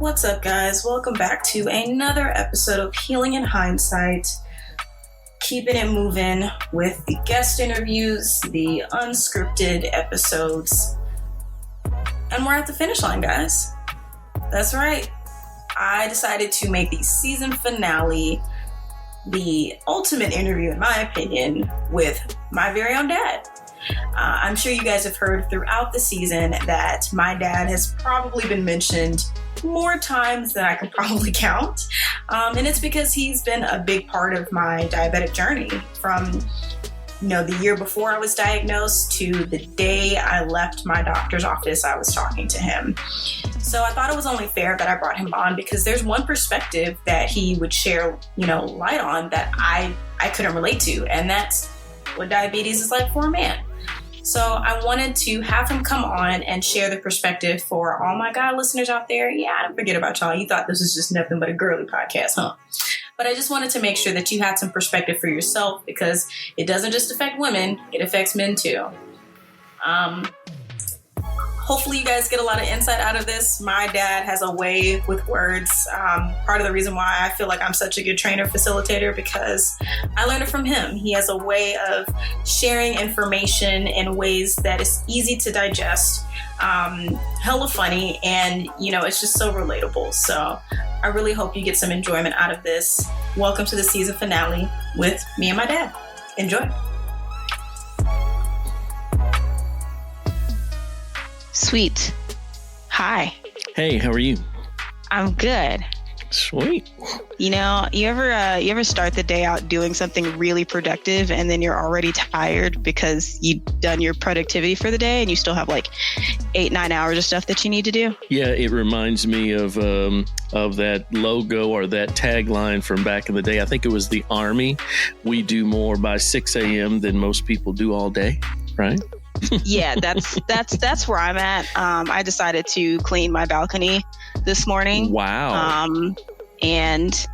What's up, guys? Welcome back to another episode of Healing in Hindsight. Keeping it moving with the guest interviews, the unscripted episodes. And we're at the finish line, guys. That's right. I decided to make the season finale the ultimate interview, in my opinion, with my very own dad. I'm sure you guys have heard throughout the season that my dad has probably been mentioned more times than I can probably count. And it's because he's been a big part of my diabetic journey from, the year before I was diagnosed to the day I left my doctor's office, I was talking to him. So I thought it was only fair that I brought him on because there's one perspective that he would share, light on that I couldn't relate to. And that's what diabetes is like for a man. So I wanted to have him come on and share the perspective for all my guy listeners out there. Yeah, I didn't forget about y'all. You thought this was just nothing but a girly podcast, huh? But I just wanted to make sure that you had some perspective for yourself because it doesn't just affect women, it affects men too. Hopefully you guys get a lot of insight out of this. My dad has a way with words. Part of the reason why I feel like I'm such a good trainer facilitator because I learned it from him. He has a way of sharing information in ways that is easy to digest, hella funny, and it's just so relatable. So I really hope you get some enjoyment out of this. Welcome to the season finale with me and my dad. Enjoy. Sweet. Hi. Hey, how are you? I'm good. Sweet. You ever start the day out doing something really productive and then you're already tired because you've done your productivity for the day and you still have like 8-9 hours of stuff that you need to do? Yeah, it reminds me of that logo or that tagline from back in the day. I think it was the Army. We do more by 6 a.m. than most people do all day, right? Yeah, that's where I'm at. I decided to clean my balcony this morning. Wow. And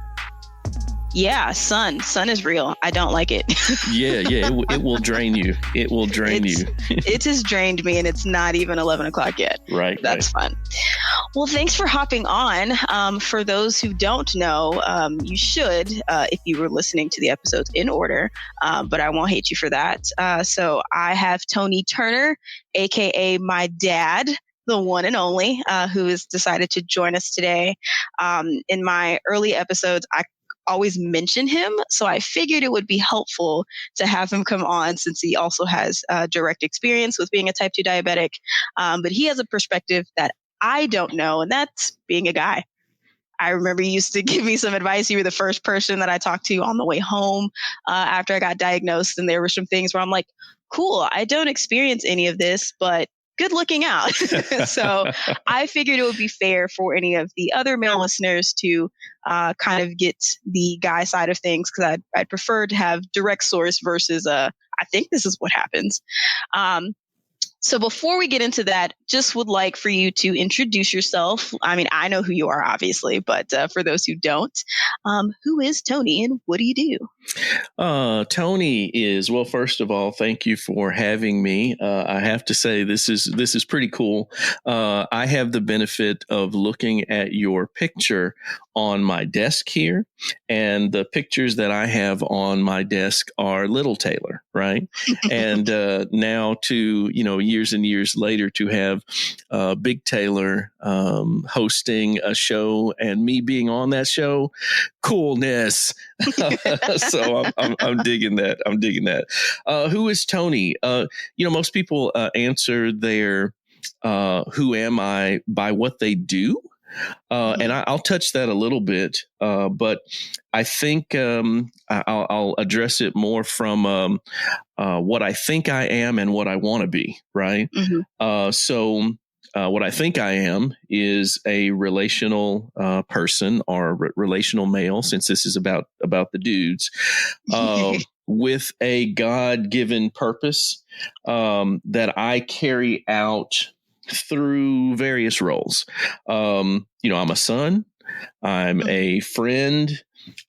yeah, sun is real. I don't like it. Yeah, it will drain you. It will drain you. It has drained me and it's not even 11 o'clock yet. Right. That's fun. Well, thanks for hopping on. For those who don't know, you should, if you were listening to the episodes in order, but I won't hate you for that. So I have Tony Turner, aka my dad, the one and only, who has decided to join us today. In my early episodes, I always mention him, so I figured it would be helpful to have him come on since he also has direct experience with being a type 2 diabetic. But he has a perspective that I don't know, and that's being a guy. I remember you used to give me some advice. You were the first person that I talked to on the way home after I got diagnosed, and there were some things where I'm like, cool, I don't experience any of this, but good looking out. So I figured it would be fair for any of the other male listeners to kind of get the guy side of things because I'd prefer to have direct source versus I think this is what happens. So before we get into that, just would like for you to introduce yourself. I mean, I know who you are, obviously, but for those who don't, who is Tony and what do you do? Tony is, well, first of all, thank you for having me. I have to say this is pretty cool. I have the benefit of looking at your picture on my desk here, and the pictures that I have on my desk are little Taylor, right? And now to, years and years later to have Big Taylor hosting a show and me being on that show, coolness. So I'm digging that. I'm digging that. Who is Tony? Most people answer their who am I by what they do. And I'll touch that a little bit, but I think I'll address it more from what I think I am and what I want to be, right? Mm-hmm. So what I think I am is a relational person or relational male, since this is about the dudes, with a God-given purpose that I carry out through various roles. I'm a son, I'm a friend,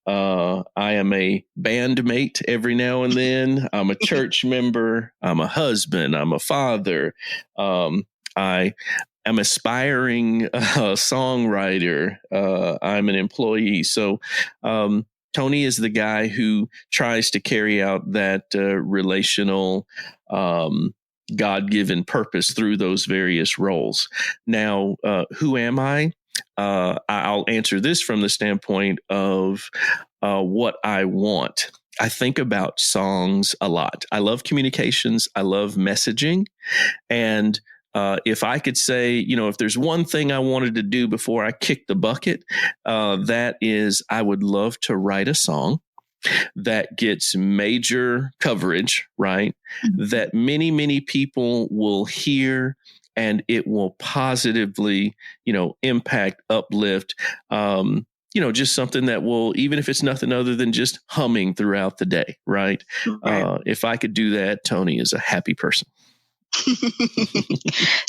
I am a bandmate every now and then, I'm a church member, I'm a husband, I'm a father, I I'm aspiring songwriter. I'm an employee. So Tony is the guy who tries to carry out that relational God-given purpose through those various roles. Now, who am I? I'll answer this from the standpoint of what I want. I think about songs a lot. I love communications. I love messaging. And if I could say, if there's one thing I wanted to do before I kicked the bucket, that is I would love to write a song that gets major coverage, right? Mm-hmm. That many, many people will hear and it will positively, impact, uplift, just something that will, even if it's nothing other than just humming throughout the day, right? If I could do that, Tony is a happy person.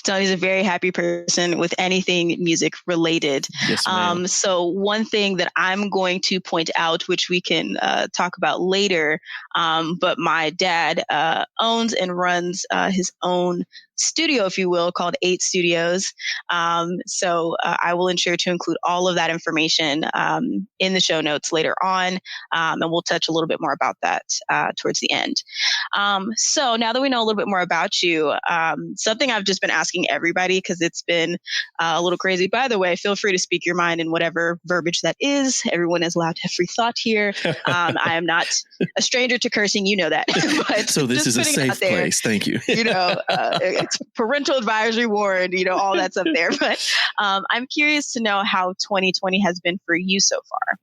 Tony's a very happy person with anything music related. Yes, ma'am. So one thing that I'm going to point out, which we can talk about later, but my dad owns and runs his own studio, if you will, called 8 Studios. So I will ensure to include all of that information in the show notes later on, and we'll touch a little bit more about that towards the end. So now that we know a little bit more about you, something I've just been asking everybody, because it's been a little crazy. By the way, feel free to speak your mind in whatever verbiage that is. Everyone is allowed to have free thought here. I am not a stranger to cursing, you know that. But so this is a safe place. Thank you. It's parental advisory warned, all that stuff there. But I'm curious to know how 2020 has been for you so far.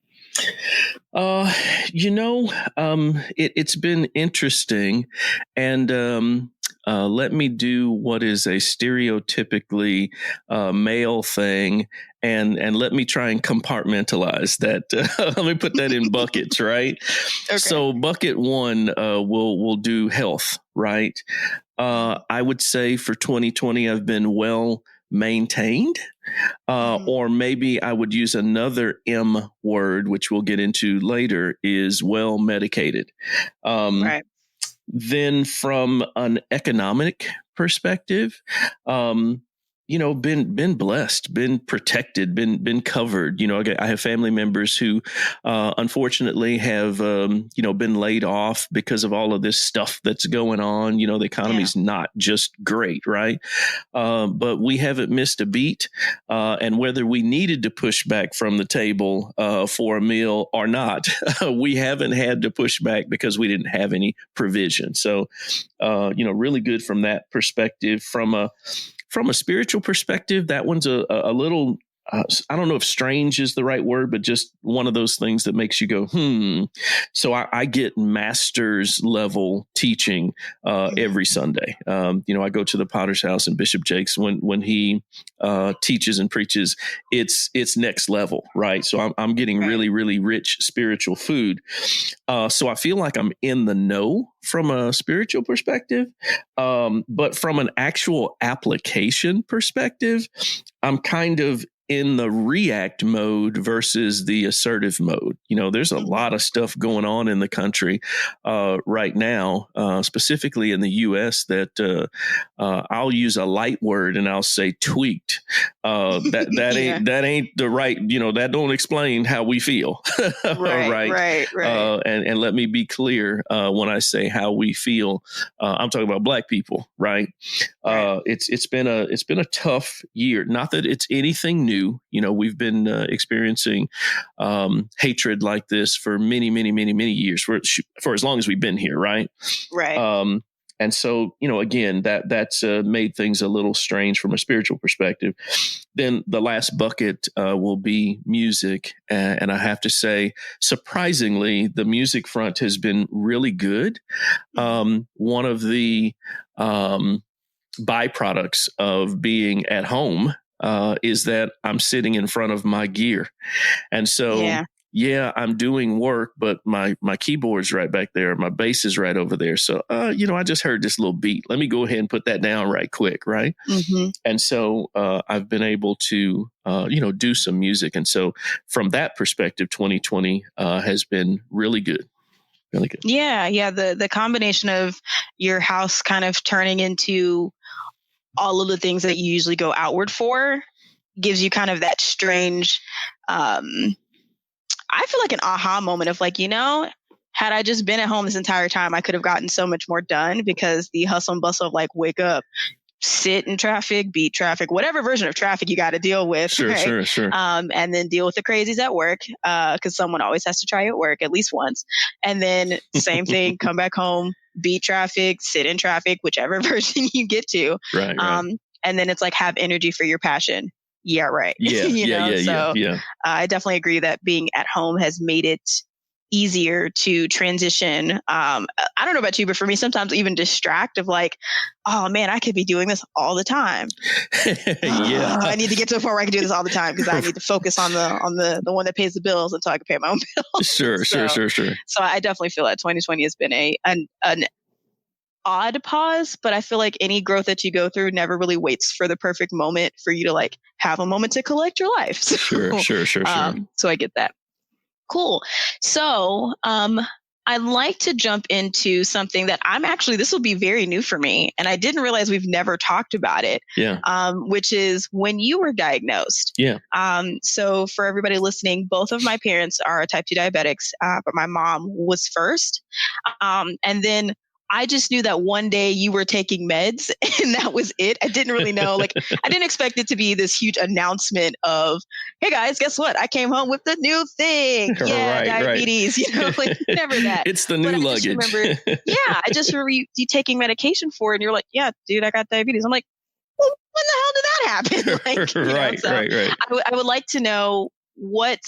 It's been interesting, and let me do what is a stereotypically male thing, and let me try and compartmentalize that. Let me put that in buckets, right? Okay. So bucket one, we'll do health, right? I would say for 2020, I've been well maintained, or maybe I would use another M word, which we'll get into later, is well medicated. Right. Then from an economic perspective, been blessed, been protected, been covered. I have family members who, unfortunately, have been laid off because of all of this stuff that's going on. The economy's not just great, right? But we haven't missed a beat. And whether we needed to push back from the table for a meal or not, we haven't had to push back because we didn't have any provision. So, really good from that perspective. From a spiritual perspective, that one's a little, I don't know if strange is the right word, but just one of those things that makes you go, So I get master's level teaching every Sunday. I go to the Potter's House, and Bishop Jakes, when he teaches and preaches, it's next level, right? So I'm getting really, really rich spiritual food. So I feel like I'm in the know from a spiritual perspective, but from an actual application perspective, I'm kind of in the react mode versus the assertive mode. There's a lot of stuff going on in the country right now, specifically in the U.S. that I'll use a light word and I'll say tweaked. That ain't the right. That don't explain how we feel. Right. And let me be clear when I say how we feel. I'm talking about Black people, right? It's been a tough year. Not that it's anything new. We've been experiencing hatred like this for many, many, many, many years, for as long as we've been here, right? Right. And so, again, that's made things a little strange from a spiritual perspective. Then the last bucket will be music. And I have to say, surprisingly, the music front has been really good. One of the byproducts of being at home is that I'm sitting in front of my gear. And so, I'm doing work, but my keyboard's right back there. My bass is right over there. So, I just heard this little beat. Let me go ahead and put that down right quick. Right. Mm-hmm. And so I've been able to, do some music. And so from that perspective, 2020 has been really good. Really good. Yeah. The combination of your house kind of turning into all of the things that you usually go outward for gives you kind of that strange, I feel like an aha moment of like, had I just been at home this entire time, I could have gotten so much more done, because the hustle and bustle of like wake up, sit in traffic, beat traffic, whatever version of traffic you got to deal with. Sure, right? sure. And then deal with the crazies at work, because someone always has to try at work at least once. And then same thing, come back home, beat traffic, sit in traffic, whichever version you get to. Right. And then it's like, have energy for your passion. Yeah, right. Yeah. I definitely agree that being at home has made it easier to transition. I don't know about you, but for me, sometimes even distract of like, oh man, I could be doing this all the time. Yeah. I need to get to a point where I can do this all the time, because I need to focus on the one that pays the bills until I can pay my own bills. Sure. So I definitely feel that 2020 has been an odd pause, but I feel like any growth that you go through never really waits for the perfect moment for you to like have a moment to collect your life. So, Sure. So I get that. Cool. So, I'd like to jump into something that this will be very new for me, and I didn't realize we've never talked about it. Yeah. Which is when you were diagnosed. Yeah. So for everybody listening, both of my parents are type 2 diabetics, but my mom was first. And then I just knew that one day you were taking meds, and that was it. I didn't really know. Like, I didn't expect it to be this huge announcement of, hey guys, guess what? I came home with the new thing. Yeah, diabetes, like never that. It's the new luggage. I just remember you taking medication for it, and you're like, yeah, dude, I got diabetes. I'm like, well, when the hell did that happen? Like, right. I would like to know what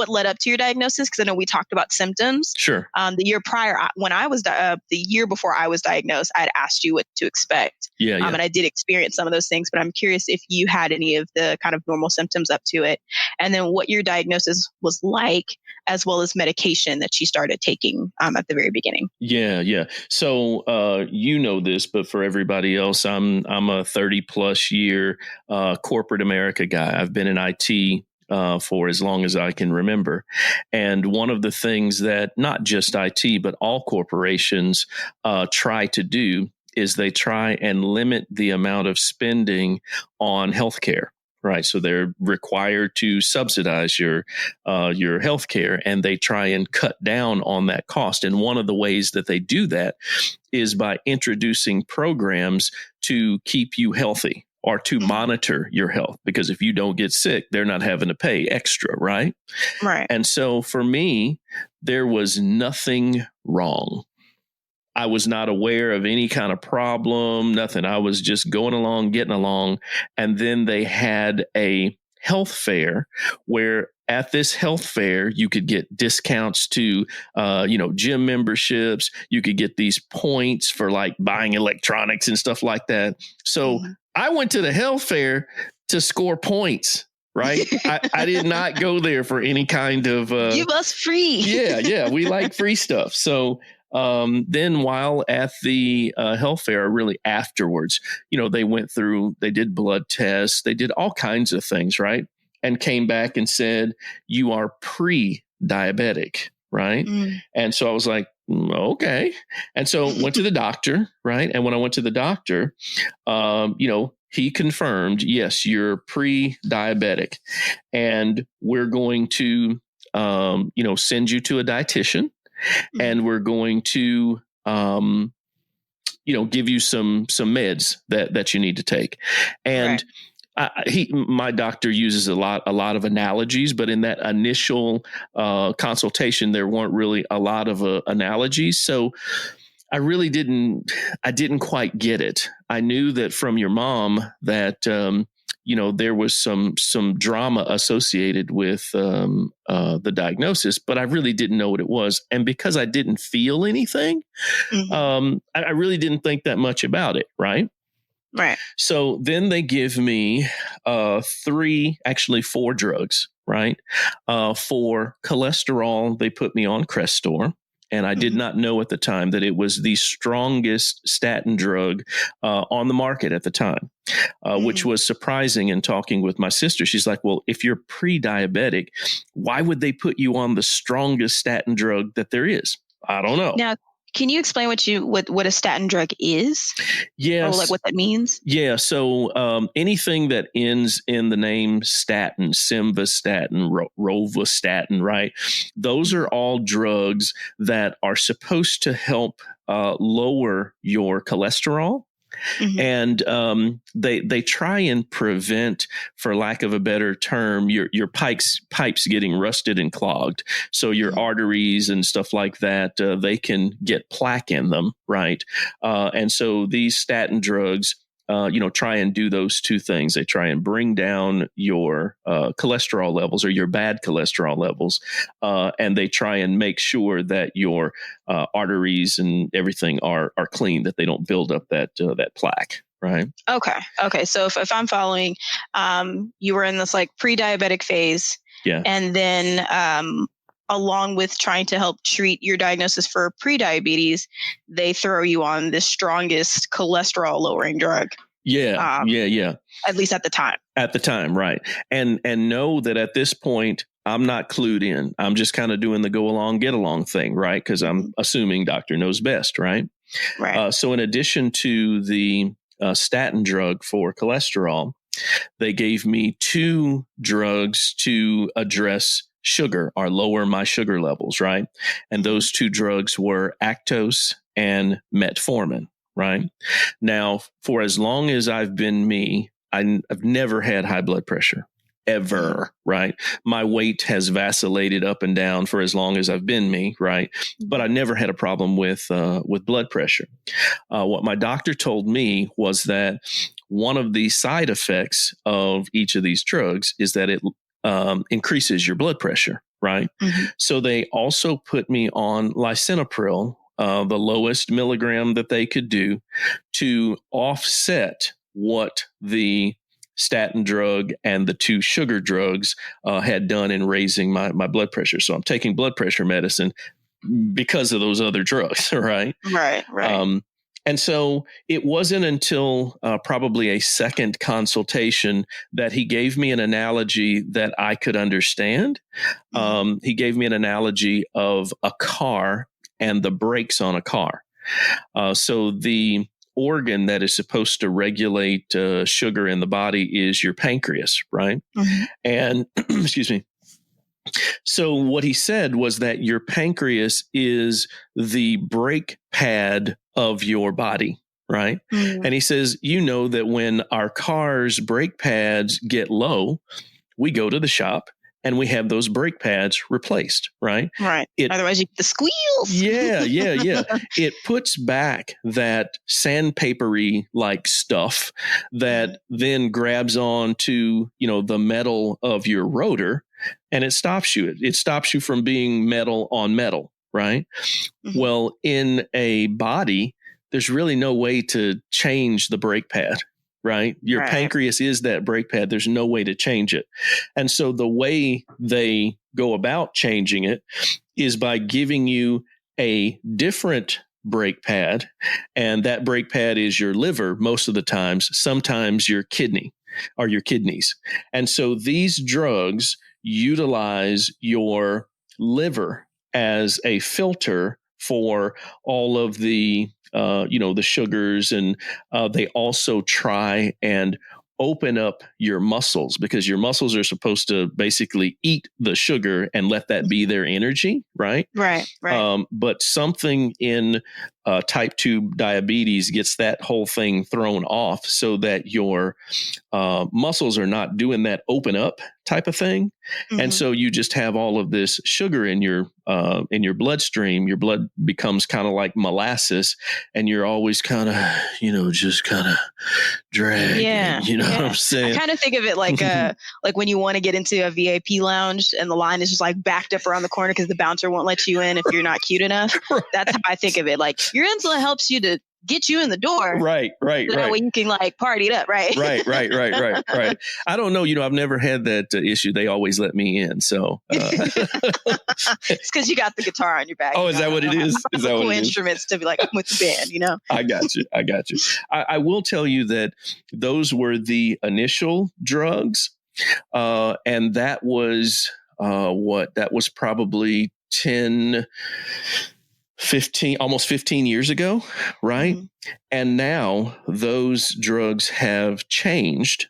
led up to your diagnosis, because I know we talked about symptoms. Sure. The year prior, when I was the year before I was diagnosed, I'd asked you what to expect. Yeah. And I did experience some of those things, but I'm curious if you had any of the kind of normal symptoms up to it, and then what your diagnosis was like, as well as medication that you started taking at the very beginning. Yeah. So this, but for everybody else, I'm a 30 plus year corporate America guy. I've been in IT for as long as I can remember. And one of the things that not just IT, but all corporations try to do is they try and limit the amount of spending on healthcare. Right. So they're required to subsidize your healthcare, and they try and cut down on that cost. And one of the ways that they do that is by introducing programs to keep you healthy, or to monitor your health, because if you don't get sick, they're not having to pay extra, right? Right. And so for me, there was nothing wrong. I was not aware of any kind of problem, nothing. I was just going along, getting along. And then they had a health fair where at this health fair, you could get discounts to, gym memberships. You could get these points for like buying electronics and stuff like that. So I went to the health fair to score points, right? I did not go there for any kind of... Give us free. Yeah. We like free stuff. So then while at the health fair, really afterwards, they went through, they did blood tests, they did all kinds of things, right? And came back and said, you are pre-diabetic, right? And so I was like, okay. And so went to the doctor, right? And when I went to the doctor, he confirmed, yes, you're pre-diabetic, and we're going to, send you to a dietitian, and we're going to, give you some meds that you need to take. And my doctor uses a lot of analogies, but in that initial consultation, there weren't really a lot of analogies. So I really didn't quite get it. I knew that from your mom that, there was some drama associated with the diagnosis, but I really didn't know what it was. And because I didn't feel anything, I really didn't think that much about it. Right. Right. So then they give me 4 drugs, right? For cholesterol, they put me on Crestor. And I did not know at the time that it was the strongest statin drug on the market at the time, which was surprising. In talking with my sister, she's like, well, if you're pre-diabetic, why would they put you on the strongest statin drug that there is? I don't know. Now, Can you explain what a statin drug is? Yes. Or like what that means? Yeah. So anything that ends in the name statin, simvastatin, rovastatin, right? Those are all drugs that are supposed to help lower your cholesterol. Mm-hmm. And they try and prevent, for lack of a better term, your pipes getting rusted and clogged. So your arteries and stuff like that, they can get plaque in them, right? And so these statin drugs, try and do those two things. They try and bring down your cholesterol levels, or your bad cholesterol levels, and they try and make sure that your arteries and everything are clean, that they don't build up that plaque. Right. Okay. So if I'm following, you were in this like pre-diabetic phase, yeah, and then along with trying to help treat your diagnosis for prediabetes, they throw you on the strongest cholesterol lowering drug. Yeah. At least at the time. At the time, right. And know that at this point, I'm not clued in. I'm just kind of doing the go along, get along thing, right? Because I'm assuming doctor knows best, right? Right. So in addition to the statin drug for cholesterol, they gave me 2 drugs to address sugar, or lower my sugar levels, right? And those 2 drugs were Actose and metformin, right? Now, for as long as I've been me, I've never had high blood pressure, ever, right? My weight has vacillated up and down for as long as I've been me, right? But I never had a problem with blood pressure. What my doctor told me was that one of the side effects of each of these drugs is that it increases your blood pressure, right? Mm-hmm. So they also put me on lisinopril, the lowest milligram that they could do, to offset what the statin drug and the 2 sugar drugs had done in raising my blood pressure. So I'm taking blood pressure medicine because of those other drugs, right? Right. And so it wasn't until probably a second consultation that he gave me an analogy that I could understand. He gave me an analogy of a car and the brakes on a car. So the organ that is supposed to regulate sugar in the body is your pancreas, right? Mm-hmm. And excuse me. So what he said was that your pancreas is the brake pad of your body, right? Mm-hmm. And he says, that when our car's brake pads get low, we go to the shop and we have those brake pads replaced, right? Right. Otherwise you get the squeals. Yeah. It puts back that sandpapery like stuff that then grabs on to, the metal of your rotor, and it stops you. It stops you from being metal on metal, right? Mm-hmm. Well, in a body, there's really no way to change the brake pad. Right. Your pancreas is that brake pad. There's no way to change it. And so the way they go about changing it is by giving you a different brake pad. And that brake pad is your liver most of the times, sometimes your kidney or your kidneys. And so these drugs utilize your liver as a filter for all of the the sugars, and they also try and open up your muscles, because your muscles are supposed to basically eat the sugar and let that be their energy, right? Right. But something in type 2 diabetes gets that whole thing thrown off, so that your muscles are not doing that open up type of thing. Mm-hmm. And so you just have all of this sugar in your bloodstream. Your blood becomes kind of like molasses, and you're always kind of, just kind of dragging. Yeah. What I'm saying? I kind of think of it like like when you want to get into a VIP lounge and the line is just like backed up around the corner because the bouncer won't let you in if you're not cute enough. Right. That's how I think of it. Like your insulin helps you to get you in the door. Right. So that way you can like party it up, right? Right. I don't know. I've never had that issue. They always let me in. So it's because you got the guitar on your back. Oh, is that what it is? Is that what it is? Instruments to be like, I'm with the band, I got you. I will tell you that those were the initial drugs. And that was that was probably 10 almost 15 years ago, right? Mm-hmm. And now those drugs have changed,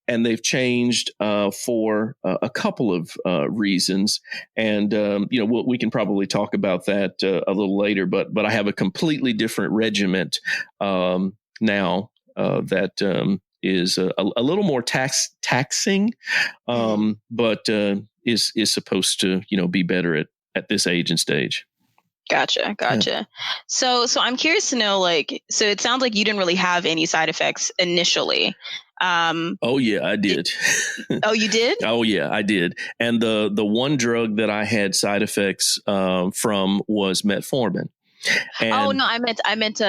and they've changed for a couple of reasons. And, we can probably talk about that a little later, but I have a completely different regimen now that is a little more taxing, but is supposed to, be better at this age and stage. Gotcha. Yeah. So I'm curious to know, so it sounds like you didn't really have any side effects initially. Oh yeah, I did. Oh, you did? Oh yeah, I did. And the one drug that I had side effects from was metformin. And no, I meant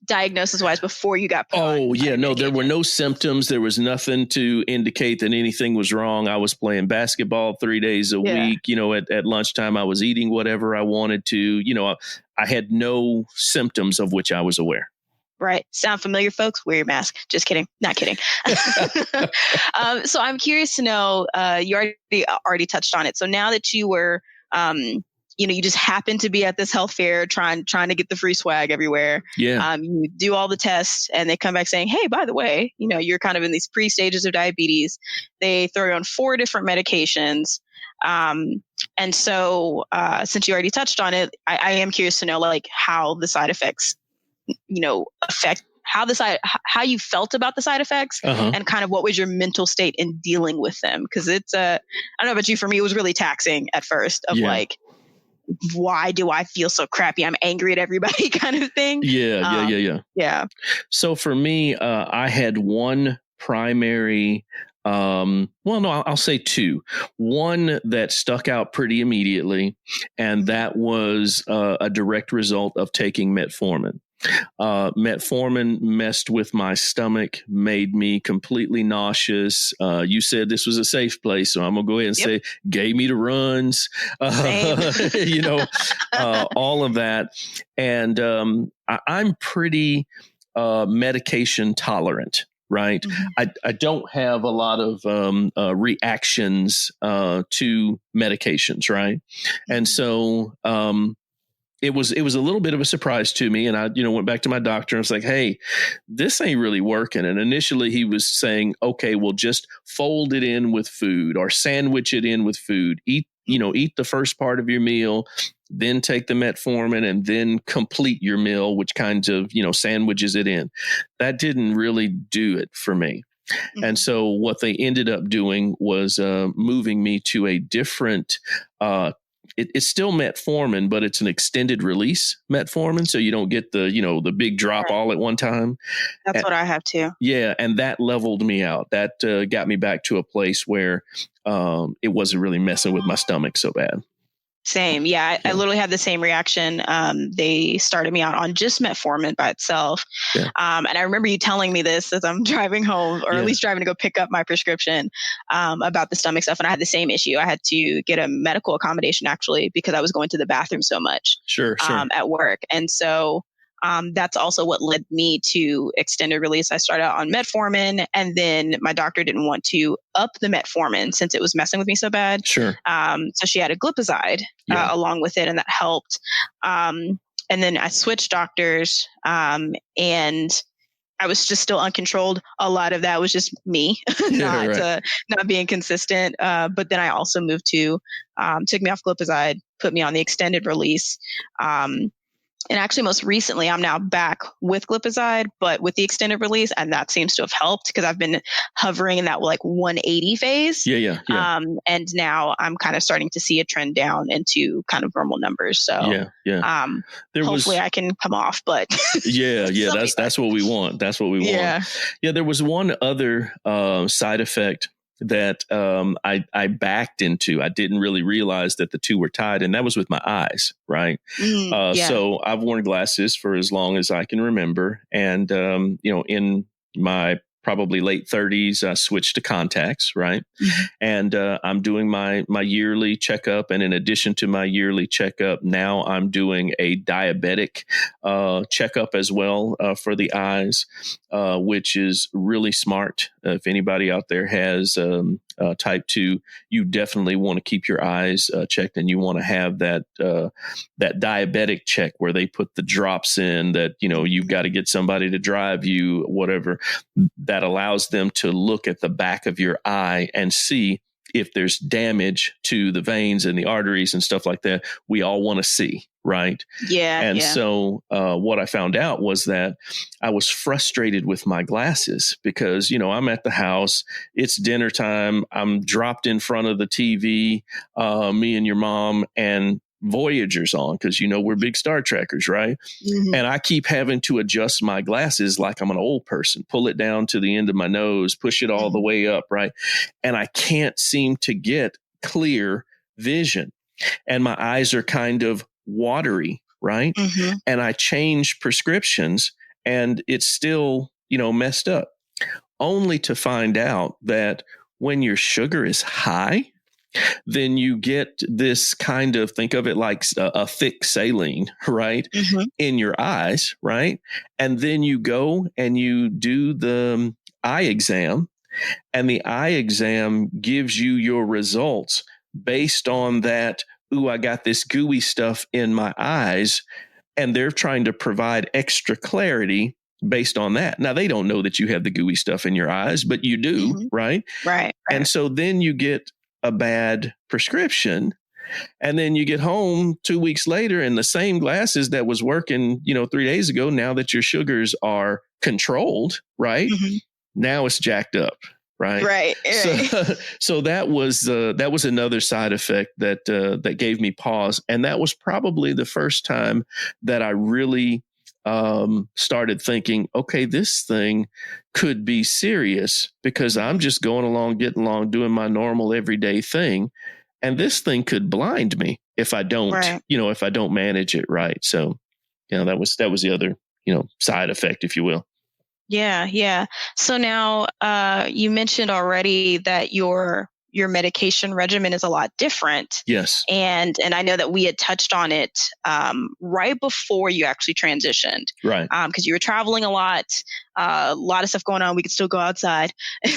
diagnosis wise before you got put on. Oh yeah, no, there were no symptoms. There was nothing to indicate that anything was wrong. I was playing basketball 3 days a week. At lunchtime, I was eating whatever I wanted to. I had no symptoms of which I was aware. Right. Sound familiar, folks? Wear your mask. Just kidding. Not kidding. So I'm curious to know, you already touched on it. So now that you were, you just happen to be at this health fair trying to get the free swag everywhere. Yeah. You do all the tests and they come back saying, hey, by the way, you're kind of in these pre-stages of diabetes. They throw you on 4 different medications. And so since you already touched on it, I am curious to know how the side effects, affect how you felt about the side effects, and kind of what was your mental state in dealing with them. Because it's I don't know about you, for me, it was really taxing at first of why do I feel so crappy? I'm angry at everybody kind of thing. Yeah. So for me, I had one primary, I'll say 2. One that stuck out pretty immediately, and that was a direct result of taking metformin. Metformin messed with my stomach, made me completely nauseous. You said this was a safe place, so I'm gonna go ahead and say gave me the runs, all of that. And I'm pretty medication tolerant. Right. Mm-hmm. I don't have a lot of reactions to medications. Right. Mm-hmm. And so it was a little bit of a surprise to me. And I, went back to my doctor and was like, hey, this ain't really working. And initially he was saying, okay, well, just fold it in with food or sandwich it in with food. Eat the first part of your meal, then take the metformin and then complete your meal, which kinds of, sandwiches it in. That didn't really do it for me. Mm-hmm. And so what they ended up doing was moving me to a different it's still metformin, but it's an extended release metformin. So you don't get the big drop all at one time. That's what I have too. Yeah. And that leveled me out. That got me back to a place where it wasn't really messing with my stomach so bad. Same. Yeah. I literally had the same reaction. They started me out on just metformin by itself. Yeah. And I remember you telling me this as I'm driving home, or at least driving to go pick up my prescription, about the stomach stuff. And I had the same issue. I had to get a medical accommodation actually, because I was going to the bathroom so much at work. And so that's also what led me to extended release. I started out on metformin, and then my doctor didn't want to up the metformin since it was messing with me so bad. Sure. So she added glipizide along with it, and that helped. And then I switched doctors, and I was just still uncontrolled. A lot of that was just me not being consistent. But then I also moved to took me off glipizide, put me on the extended release. And actually, most recently, I'm now back with glipizide, but with the extended release, and that seems to have helped because I've been hovering in that 180 phase. Yeah. And now I'm kind of starting to see a trend down into kind of normal numbers. So hopefully I can come off. But that's what we want. That's what we want. Yeah. There was one other side effect that I backed into. I didn't really realize that the two were tied, and that was with my eyes, right? So I've worn glasses for as long as I can remember. And, in my probably late 30s, I switched to contacts, right? Mm-hmm. And I'm doing my yearly checkup. And in addition to my yearly checkup, now I'm doing a diabetic checkup as well for the eyes, which is really smart. If anybody out there has Type 2, you definitely want to keep your eyes checked, and you want to have that diabetic check where they put the drops in that, you've got to get somebody to drive you, whatever, that allows them to look at the back of your eye and see if there's damage to the veins and the arteries and stuff like that. We all want to see, right? Yeah. And so what I found out was that I was frustrated with my glasses because, I'm at the house, it's dinner time, I'm dropped in front of the TV, me and your mom, and Voyager's on because, we're big Star Trekkers, right? Mm-hmm. And I keep having to adjust my glasses like I'm an old person, pull it down to the end of my nose, push it all the way up, right? And I can't seem to get clear vision. And my eyes are kind of watery, right? Mm-hmm. And I change prescriptions and it's still, messed up. Only to find out that when your sugar is high, then you get this kind of, think of it like a thick saline, right? Mm-hmm. In your eyes, right? And then you go and you do the eye exam, and the eye exam gives you your results based on that. Ooh, I got this gooey stuff in my eyes, and they're trying to provide extra clarity based on that. Now, they don't know that you have the gooey stuff in your eyes, but you do, Mm-hmm. right? Right. And so then you get a bad prescription, and then you get home 2 weeks later and the same glasses that was working 3 days ago, now that your sugars are controlled, right? Mm-hmm. Now it's jacked up, right? So that was another side effect that gave me pause, and that was probably the first time that I really started thinking, okay, this thing could be serious because I'm just going along, getting along, doing my normal everyday thing. And this thing could blind me if I don't, if I don't manage it right. So, that was the other, side effect, if you will. Yeah. Yeah. So now, you mentioned already that your medication regimen is a lot different. Yes. And I know that we had touched on it right before you actually transitioned. Right. Because you were traveling a lot of stuff going on. We could still go outside, all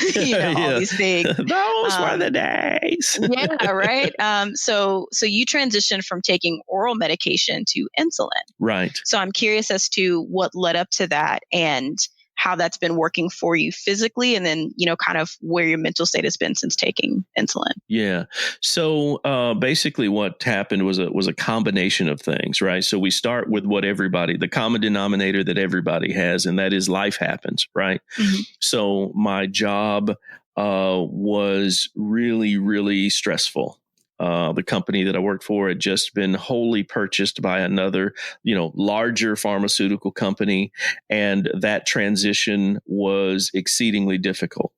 these things. Those were the days. Yeah, right. So you transitioned from taking oral medication to insulin. Right. So I'm curious as to what led up to that and how that's been working for you physically, and then, kind of where your mental state has been since taking insulin. Yeah. So basically what happened was a combination of things, right? So we start with the common denominator that everybody has, and that is life happens, right? Mm-hmm. So my job was really, really stressful. The company that I worked for had just been wholly purchased by another, larger pharmaceutical company. And that transition was exceedingly difficult.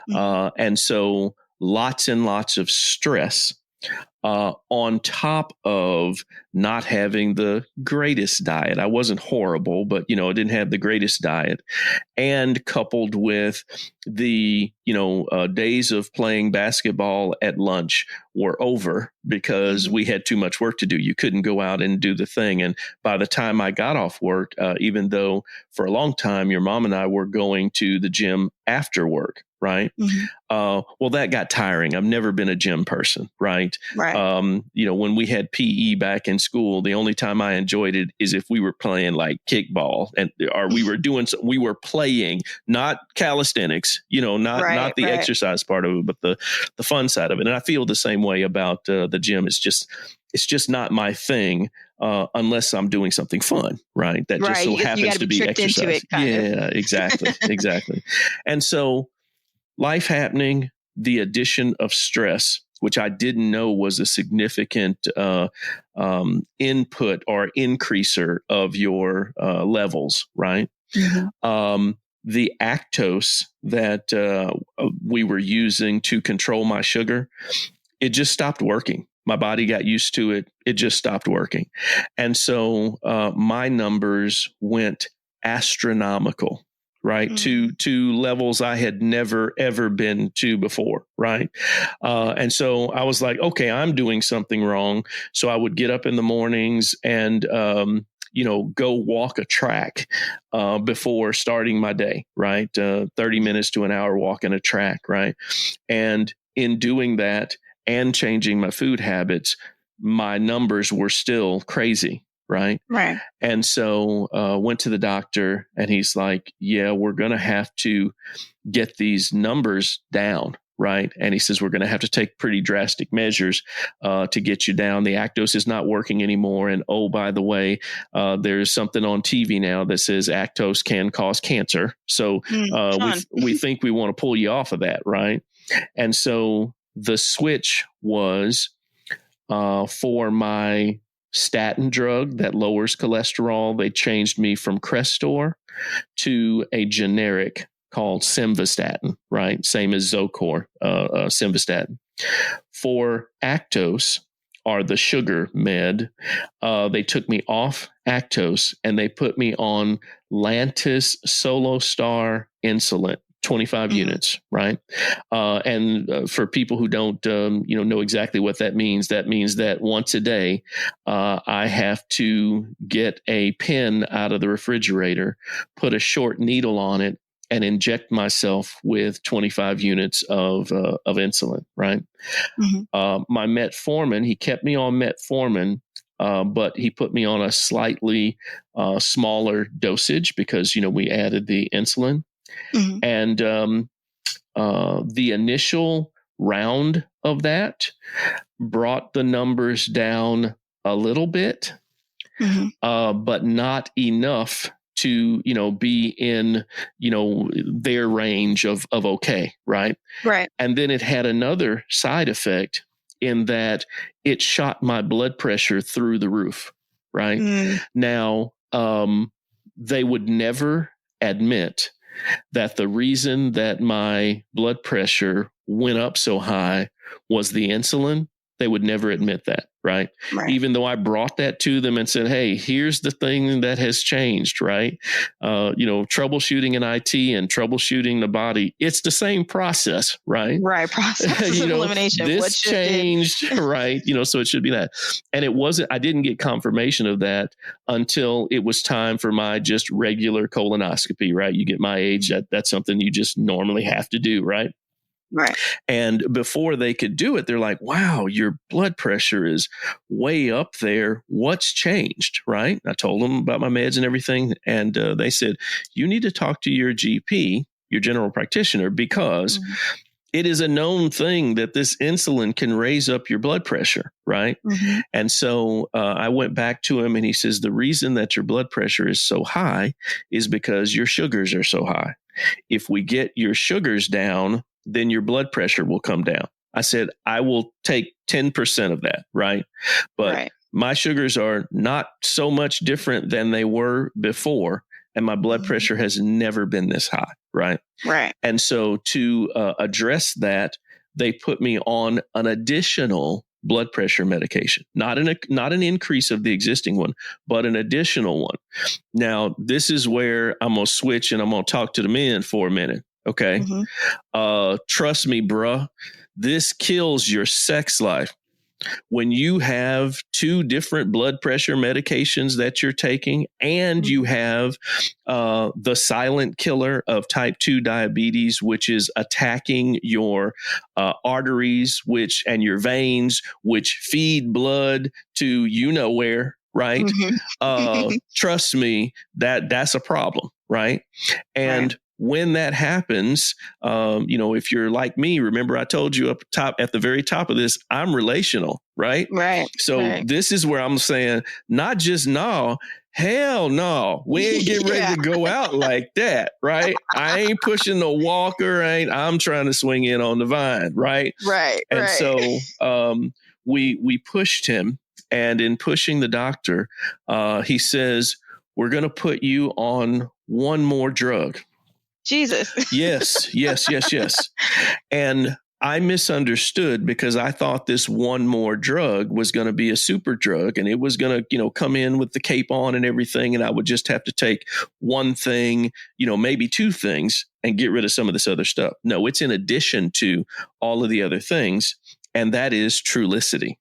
And so lots and lots of stress on top of not having the greatest diet. I wasn't horrible, but, I didn't have the greatest diet. And coupled with the, days of playing basketball at lunch were over because we had too much work to do. You couldn't go out and do the thing. And by the time I got off work, even though for a long time your mom and I were going to the gym after work, right? Mm-hmm. Well, that got tiring. I've never been a gym person, right? Right. When we had PE back in school, the only time I enjoyed it is if we were playing like kickball or we were playing, not calisthenics, not the exercise part of it, but the fun side of it. And I feel the same way about the gym. It's just not my thing. Unless I'm doing something fun, right? That just so happens to be exercise. Exactly. Exactly. And so life happening, the addition of stress, which I didn't know was a significant input or increaser of your levels, right? Mm-hmm. The Actos that we were using to control my sugar, it just stopped working. My body got used to it. It just stopped working. And so my numbers went astronomical, right? To levels I had never, ever been to before, right? And so I was like, okay, I'm doing something wrong. So I would get up in the mornings and, go walk a track before starting my day, right? 30 minutes to an hour walking a track, right? And in doing that and changing my food habits, my numbers were still crazy. Right. Right. And so went to the doctor, and he's like, yeah, we're going to have to get these numbers down. Right. And he says, we're going to have to take pretty drastic measures to get you down. The Actos is not working anymore. And oh, by the way, there's something on TV now that says Actos can cause cancer. So we think we want to pull you off of that. Right. And so the switch was for my statin drug that lowers cholesterol. They changed me from Crestor to a generic called Simvastatin, right? Same as Zocor, Simvastatin. For Actos, or the sugar med, they took me off Actos and they put me on Lantus SoloStar insulin. 25 units, right? And for people who don't, know exactly what that means that once a day, I have to get a pin out of the refrigerator, put a short needle on it, and inject myself with 25 units of insulin, right? My metformin, he kept me on metformin, but he put me on a slightly smaller dosage because, we added the insulin. And the initial round of that brought the numbers down a little bit, but not enough to, be in, their range of okay. Right. Right. And then it had another side effect in that it shot my blood pressure through the roof. Right. Now, they would never admit that the reason that my blood pressure went up so high was the insulin. They would never admit that, right? Even though I brought that to them and said, hey, here's the thing that has changed, right? Troubleshooting in IT and troubleshooting the body, it's the same process, right? Right, process of elimination. This changed, right? So it should be that. And it wasn't, I didn't get confirmation of that until it was time for my just regular colonoscopy, right? You get my age, that's something you just normally have to do, right? Right. And before they could do it, they're like, wow, your blood pressure is way up there. What's changed? Right. I told them about my meds and everything. And they said, you need to talk to your GP, your general practitioner, because it is a known thing that this insulin can raise up your blood pressure. Right. And so I went back to him and he says, the reason that your blood pressure is so high is because your sugars are so high. If we get your sugars down, then your blood pressure will come down. I said, I will take 10% of that, right? But my sugars are not so much different than they were before, and my blood pressure has never been this high, right? Right. And so to address that, they put me on an additional blood pressure medication, not an increase of the existing one, but an additional one. Now, this is where I'm going to switch and I'm going to talk to the men for a minute. Okay. Trust me, bruh, this kills your sex life. When you have two different blood pressure medications that you're taking and you have the silent killer of type 2 diabetes, which is attacking your arteries, and your veins, which feed blood to where, right? Trust me, that's a problem, right? And when that happens, if you're like me, remember I told you up top at the very top of this, I'm relational, right? Right. So this is where I'm saying, not just no, hell no, we ain't getting ready to go out like that, right? I ain't pushing the walker, I'm trying to swing in on the vine, right? Right. And so we pushed him, and in pushing the doctor, he says, we're going to put you on one more drug. Jesus. Yes. And I misunderstood because I thought this one more drug was going to be a super drug and it was going to, come in with the cape on and everything. And I would just have to take one thing, maybe two things and get rid of some of this other stuff. No, it's in addition to all of the other things. And that is Trulicity,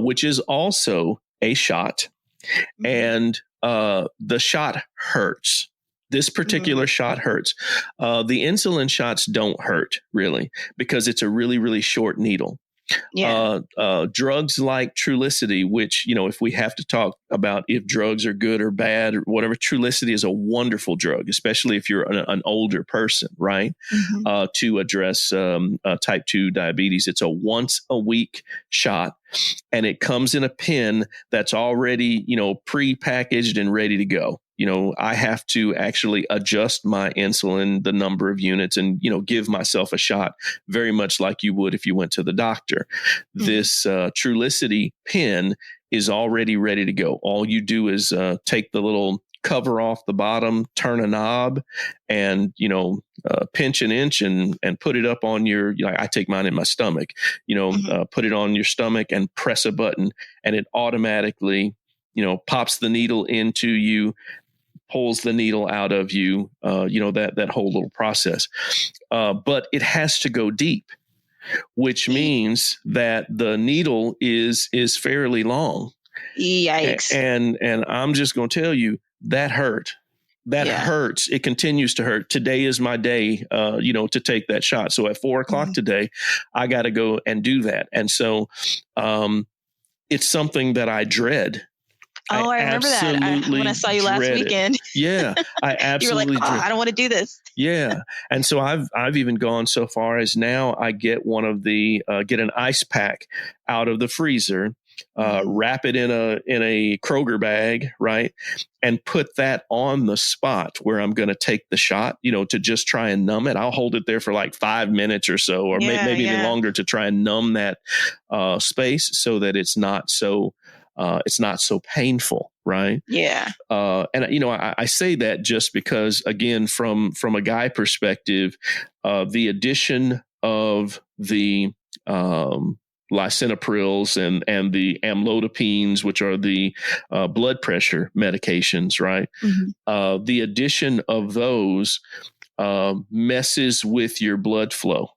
which is also a shot. And the shot hurts. This particular shot hurts. The insulin shots don't hurt really because it's a really, really short needle. Yeah. Drugs like Trulicity, which, if we have to talk about if drugs are good or bad or whatever, Trulicity is a wonderful drug, especially if you're an older person, right? To address type 2 diabetes. It's a once a week shot, and it comes in a pen that's already, pre-packaged and ready to go. I have to actually adjust my insulin, the number of units, and, give myself a shot very much like you would if you went to the doctor. This Trulicity pen is already ready to go. All you do is take the little cover off the bottom, turn a knob, and, pinch an inch and put it up on your, I take mine in my stomach, put it on your stomach and press a button, and it automatically, pops the needle into you, pulls the needle out of you, that whole little process. But it has to go deep, which means that the needle is fairly long. Yikes. And I'm just going to tell you, that hurt. That hurts. It continues to hurt. Today is my day, to take that shot. So at 4:00 today, I got to go and do that. And so it's something that I dread. Oh, I remember that when I saw you last weekend. Yeah, I absolutely. You were like, I don't want to do this. Yeah, and so I've even gone so far as now I get get an ice pack out of the freezer, wrap it in a Kroger bag, right, and put that on the spot where I'm going to take the shot, to just try and numb it. I'll hold it there for like 5 minutes or so, or maybe even longer, to try and numb that space so that it's not so painful, right? Yeah. And I say that just because, again, from a guy perspective, the addition of the lisinoprils and the amlodipines, which are the blood pressure medications, right? The addition of those messes with your blood flow,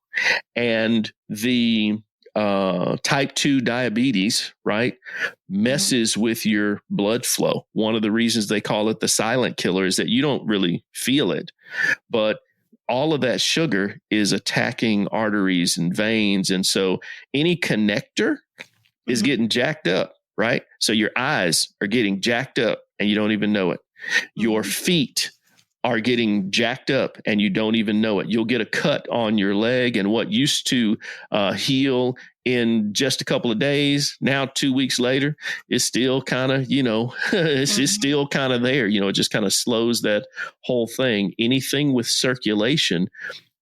and the type 2 diabetes, right, messes with your blood flow. One of the reasons they call it the silent killer is that you don't really feel it, but all of that sugar is attacking arteries and veins. And so any connector is getting jacked up, right? So your eyes are getting jacked up and you don't even know it. Your feet are getting jacked up and you don't even know it. You'll get a cut on your leg, and what used to heal in just a couple of days, now 2 weeks later, is still kind of, it's still kind of there. It just kind of slows that whole thing. Anything with circulation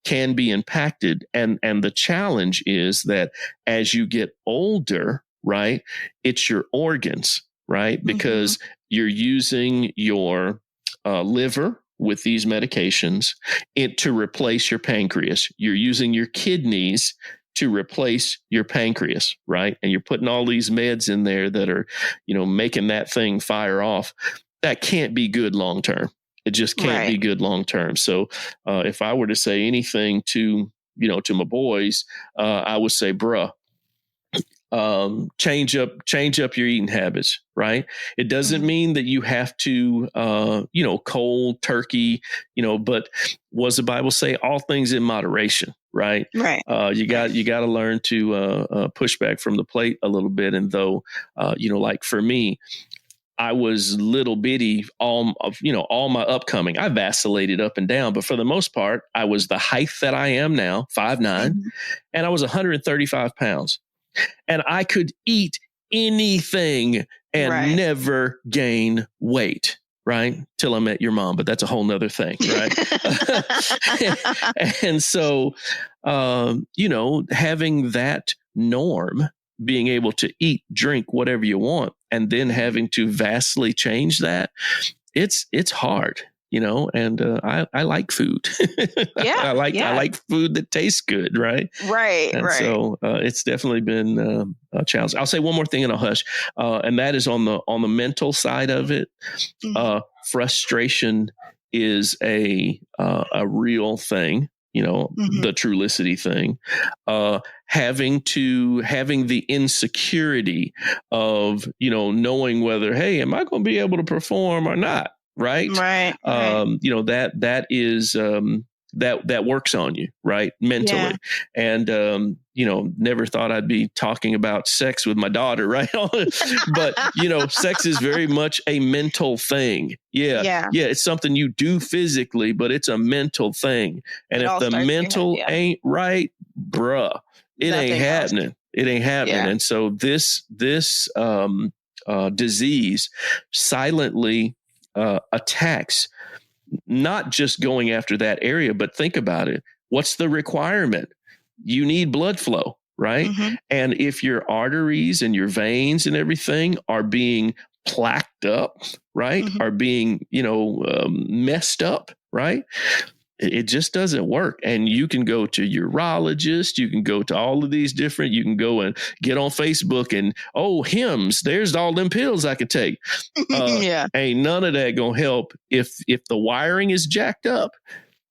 can be impacted. And the challenge is that as you get older, right, it's your organs, right? Because you're using your liver with these medications to replace your pancreas. You're using your kidneys to replace your pancreas, right? And you're putting all these meds in there that are, making that thing fire off. That can't be good long term. It just can't be good long term. So if I were to say anything to my boys, I would say, bruh, change up your eating habits, right? It doesn't mean that you have to, cold turkey, but what does the Bible say? All things in moderation, right? Right. You got to learn to push back from the plate a little bit. And though, like for me, I was little bitty, all my upcoming, I vacillated up and down, but for the most part, I was the height that I am now, 5'9", and I was 135 pounds. And I could eat anything and never gain weight, right? Till I met your mom, but that's a whole nother thing, right? And so, having that norm, being able to eat, drink, whatever you want, and then having to vastly change that, it's hard. And I like food. I like food that tastes good, right? Right. And so it's definitely been a challenge. I'll say one more thing and I'll hush. And that is on the mental side of it. Frustration is a real thing. The Trulicity thing, having the insecurity of, knowing whether, hey, am I going to be able to perform or not? right? Right. That is that works on you, right? Mentally. And, never thought I'd be talking about sex with my daughter, right? But, sex is very much a mental thing. Yeah. It's something you do physically, but it's a mental thing. And if the mental ain't right, bruh, it ain't happening. It ain't happening. Yeah. And so this disease silently attacks not just going after that area, but think about it. What's the requirement? You need blood flow, right? Mm-hmm. And if your arteries and your veins and everything are being plaqued up, right? Mm-hmm. Are being, messed up, right? It just doesn't work. And you can go to urologist, you can go to all of these different, you can go and get on Facebook and, Hims, there's all them pills I could take. Ain't none of that gonna help if the wiring is jacked up.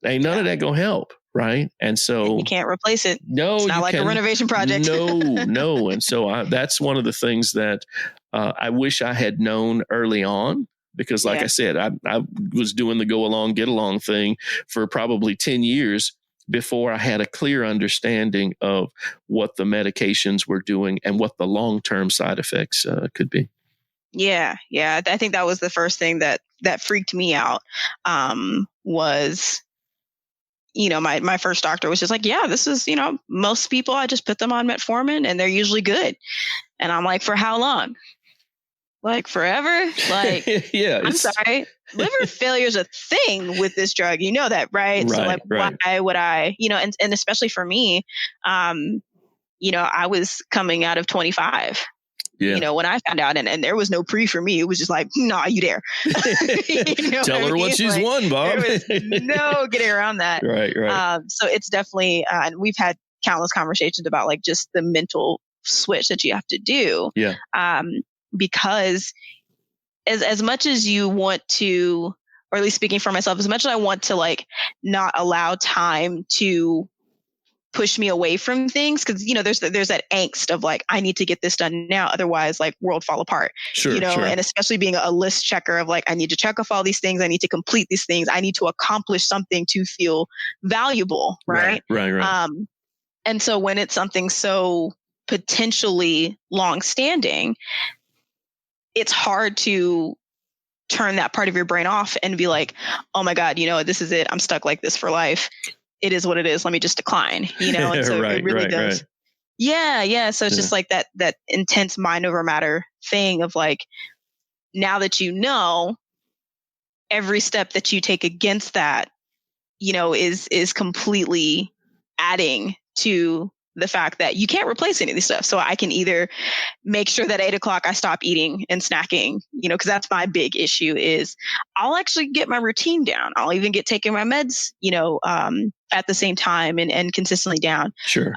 Ain't none of that gonna help, right? And so you can't replace it. No, it's not like a renovation project. No. And so that's one of the things that I wish I had known early on. Because like I said, I was doing the go along, get along thing for probably 10 years before I had a clear understanding of what the medications were doing and what the long-term side effects could be. Yeah. I think that was the first thing that freaked me out was, my first doctor was just like, this is, most people, I just put them on metformin and they're usually good. And I'm like, for how long? Like forever? Like, I'm sorry. Liver failure is a thing with this drug. You know that, right? So like, why would I, and especially for me, I was coming out of 25. Yeah. When I found out and there was no pre for me, it was just like, nah, you dare. Tell her what she's won, Bob. There was no getting around that. Right. So it's definitely, and we've had countless conversations about like just the mental switch that you have to do. Yeah. Because as much as you want to, or at least speaking for myself, as much as I want to like not allow time to push me away from things, because there's that angst of like, I need to get this done now, otherwise like world fall apart. Sure. And especially being a list checker of like, I need to check off all these things, I need to complete these things, I need to accomplish something to feel valuable, right? Right. And so when it's something so potentially long-standing, it's hard to turn that part of your brain off and be like, oh my God, this is it. I'm stuck like this for life. It is what it is. Let me just decline, and so it really does. Right. Yeah. So it's just like that intense mind over matter thing of like, now that every step that you take against that, is completely adding to the fact that you can't replace any of these stuff. So I can either make sure that 8 o'clock I stop eating and snacking, because that's my big issue is I'll actually get my routine down. I'll even get taking my meds, at the same time and consistently down. Sure.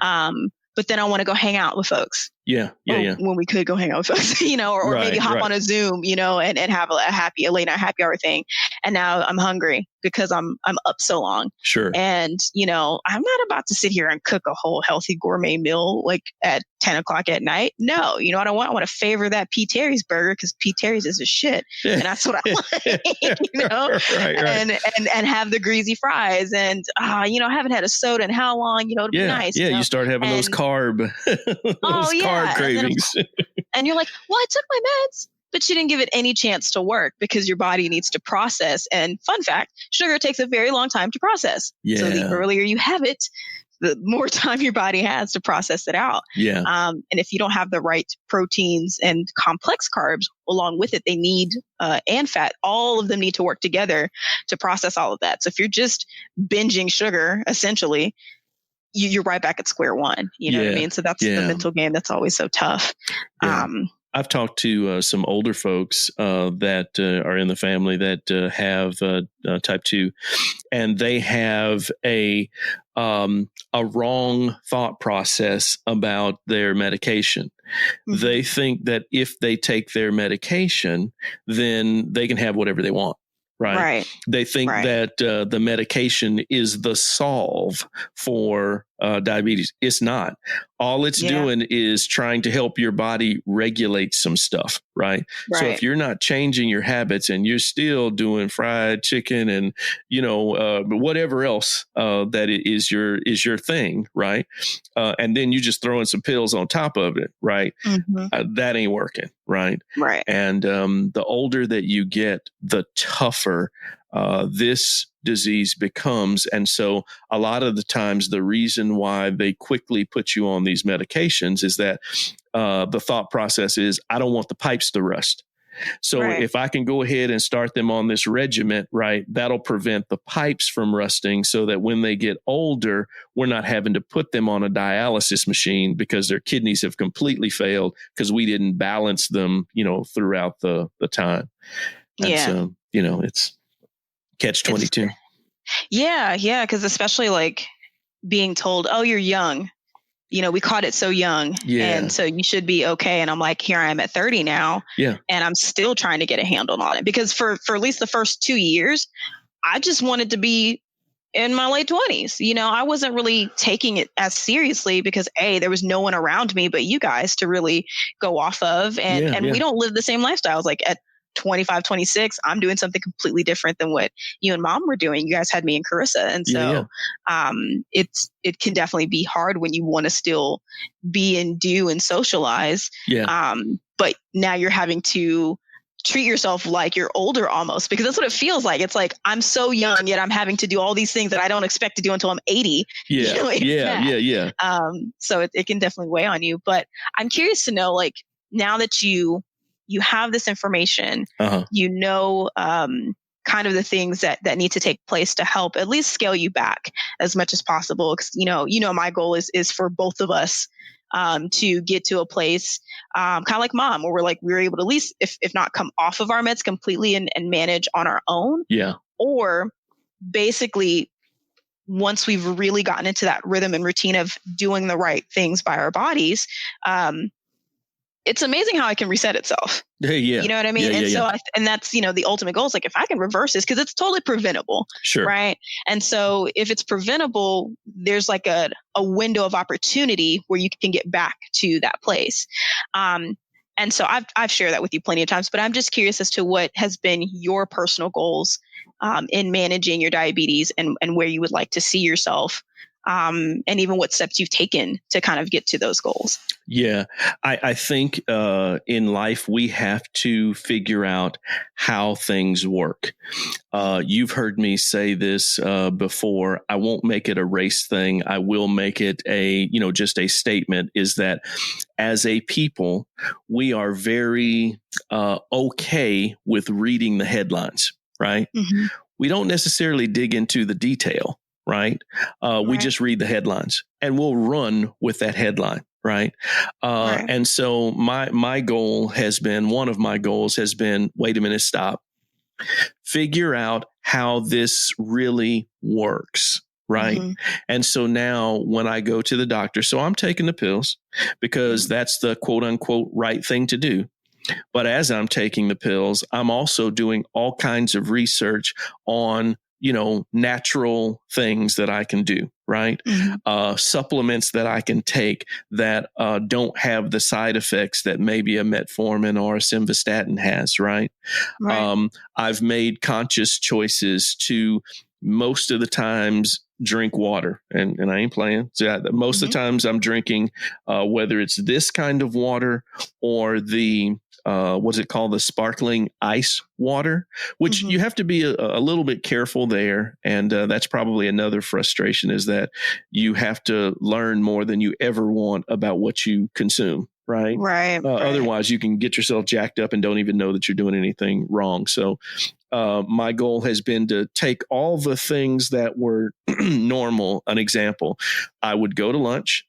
But then I want to go hang out with folks. Yeah. When we could go hang out with folks, or maybe hop on a Zoom, and have a late night happy hour thing. And now I'm hungry because I'm up so long. Sure. And, I'm not about to sit here and cook a whole healthy gourmet meal like at 10 o'clock at night. No, what I want? I want to favor that P. Terry's burger because P. Terry's is a shit. And that's what I like, Right. And have the greasy fries. And, I haven't had a soda in how long, it'd be nice. Yeah. You start having those carb cravings. And you're like, well, I took my meds, but you didn't give it any chance to work because your body needs to process. And fun fact, sugar takes a very long time to process. Yeah. So the earlier you have it, the more time your body has to process it out. Yeah. And if you don't have the right proteins and complex carbs along with it, they need, and fat, all of them need to work together to process all of that. So if you're just binging sugar, essentially, you're right back at square one. You know what I mean? So that's the mental game that's always so tough. Yeah. I've talked to some older folks that are in the family that have type 2, and they have a wrong thought process about their medication. Mm-hmm. They think that if they take their medication, then they can have whatever they want. Right. They think that the medication is the solve for diabetes. It's not. All it's doing is trying to help your body regulate some stuff, right? So if you're not changing your habits and you're still doing fried chicken and, whatever else that is your thing, right? And then you just throw in some pills on top of it, right? That ain't working, right? Right. And the older that you get, the tougher this disease becomes. And so a lot of the times the reason why they quickly put you on these medications is that the thought process is, I don't want the pipes to rust. So if I can go ahead and start them on this regimen, right, that'll prevent the pipes from rusting so that when they get older, we're not having to put them on a dialysis machine because their kidneys have completely failed because we didn't balance them, throughout the time. And so, it's catch-22. Yeah. Because especially like being told, oh, you're young. We caught it so young. Yeah. And so you should be okay. And I'm like, here I am at 30 now. Yeah. And I'm still trying to get a handle on it because for at least the first 2 years, I just wanted to be in my late 20s. I wasn't really taking it as seriously because there was no one around me but you guys to really go off of. And we don't live the same lifestyles. Like at 25, 26, I'm doing something completely different than what you and mom were doing. You guys had me in Carissa. And so it can definitely be hard when you want to still be and do and socialize. Yeah. But now you're having to treat yourself like you're older almost, because that's what it feels like. It's like, I'm so young, yet I'm having to do all these things that I don't expect to do until I'm 80. Yeah. So it can definitely weigh on you. But I'm curious to know, like, now that you have this information, kind of the things that need to take place to help at least scale you back as much as possible. Because, my goal is for both of us to get to a place kind of like mom, where we're able to at least, if not come off of our meds completely and manage on our own. Yeah. Or basically, once we've really gotten into that rhythm and routine of doing the right things by our bodies, it's amazing how it can reset itself. Yeah. You know what I mean? And that's, the ultimate goal is like, if I can reverse this, because it's totally preventable. Sure. Right. And so if it's preventable, there's like a window of opportunity where you can get back to that place. And so I've shared that with you plenty of times, but I'm just curious as to what has been your personal goals in managing your diabetes and where you would like to see yourself. And even what steps you've taken to kind of get to those goals. Yeah, I think in life we have to figure out how things work. You've heard me say this before. I won't make it a race thing. I will make it just a statement, is that as a people, we are very okay with reading the headlines, right? Mm-hmm. We don't necessarily dig into the detail. Right. We just read the headlines and we'll run with that headline. Right. And so my goal has been, one of my goals has been, wait a minute, stop. Figure out how this really works. Right. Mm-hmm. And so now when I go to the doctor, so I'm taking the pills because that's the quote unquote right thing to do. But as I'm taking the pills, I'm also doing all kinds of research on natural things that I can do, right? Mm-hmm. Supplements that I can take that don't have the side effects that maybe a metformin or a simvastatin has, right? I've made conscious choices to most of the times drink water, and I ain't playing. So most of the times I'm drinking, whether it's this kind of water or the what's it called? The sparkling ice water, which you have to be a little bit careful there. And that's probably another frustration, is that you have to learn more than you ever want about what you consume. Right. Otherwise, you can get yourself jacked up and don't even know that you're doing anything wrong. So my goal has been to take all the things that were normal. An example, I would go to lunch.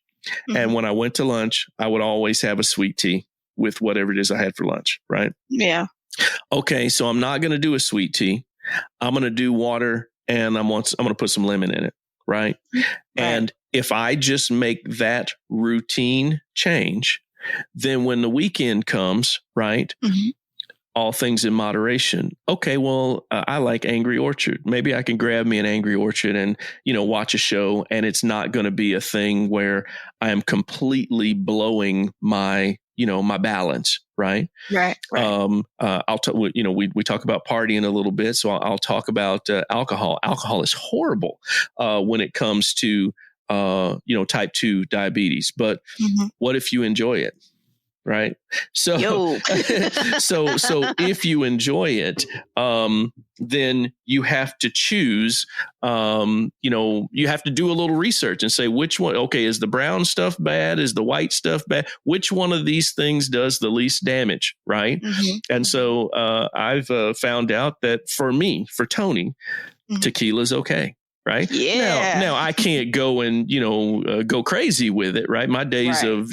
And when I went to lunch, I would always have a sweet tea with whatever it is I had for lunch. Right. Yeah. Okay. So I'm not going to do a sweet tea. I'm going to do water, and I'm going to put some lemon in it. Right. And if I just make that routine change, then when the weekend comes, right, all things in moderation. Okay, well, I like Angry Orchard. Maybe I can grab me an Angry Orchard and, watch a show, and it's not going to be a thing where I am completely blowing my balance. Right. Right. I'll talk, we talk about partying a little bit. So I'll talk about alcohol. Alcohol is horrible when it comes to, type 2 diabetes. But what if you enjoy it? Right. So, so if you enjoy it, then you have to choose, you have to do a little research and say, which one, okay, is the brown stuff bad? Is the white stuff bad? Which one of these things does the least damage? Right. And so, I've found out that for Tony, tequila's okay. Right. Yeah. Now I can't go and, go crazy with it. Right. My days of,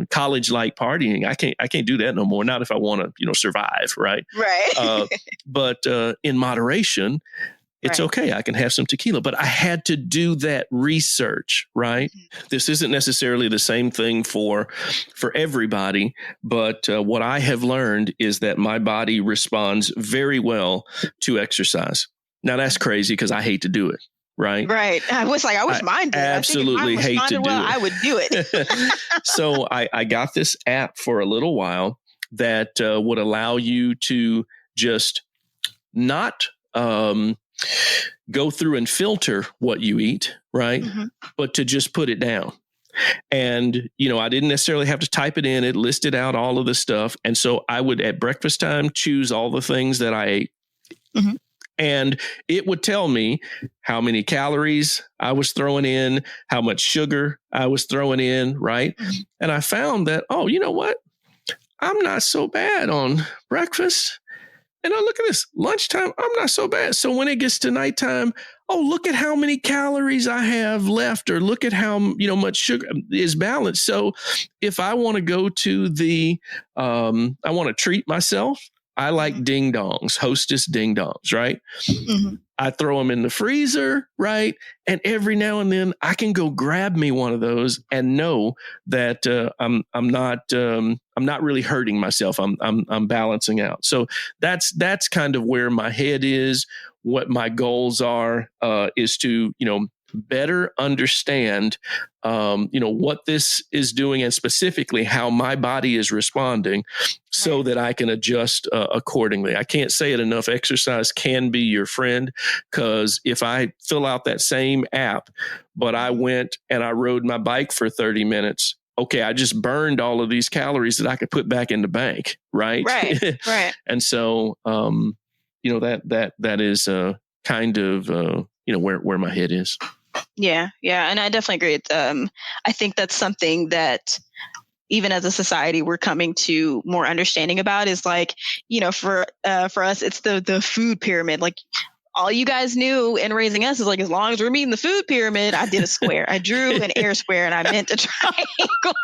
college like partying, I can't do that no more. Not if I want to, survive. Right. Right. But in moderation, it's okay. I can have some tequila, but I had to do that research. Right. This isn't necessarily the same thing for everybody. But what I have learned is that my body responds very well to exercise. Now that's crazy because I hate to do it. Right. Right. I was like, I wish mine did. Absolutely hate to do it. I would do it. So I got this app for a little while that would allow you to just not go through and filter what you eat. Right. But to just put it down. And, I didn't necessarily have to type it in. It listed out all of the stuff. And so I would at breakfast time choose all the things that I ate. And it would tell me how many calories I was throwing in, how much sugar I was throwing in, right? And I found that, oh, you know what? I'm not so bad on breakfast. And I look at this, lunchtime, I'm not so bad. So when it gets to nighttime, oh, look at how many calories I have left, or look at how, much sugar is balanced. So if I want to go to I want to treat myself, I like ding dongs, Hostess ding dongs, right? I throw them in the freezer, right? And every now and then I can go grab me one of those and know that I'm not really hurting myself. I'm balancing out. So that's kind of where my head is. What my goals are is to better understand what this is doing, and specifically how my body is responding, so that I can adjust accordingly. I can't say it enough. Exercise can be your friend, because if I fill out that same app, but I went and I rode my bike for 30 minutes, okay, I just burned all of these calories that I could put back in the bank. Right. Right. And so, that is kind of, where my head is. Yeah. And I definitely agree. I think that's something that even as a society we're coming to more understanding about, is like, for us, it's the food pyramid. Like, all you guys knew in raising us is like, as long as we're meeting the food pyramid, I did a square. I drew an air square and I meant a triangle.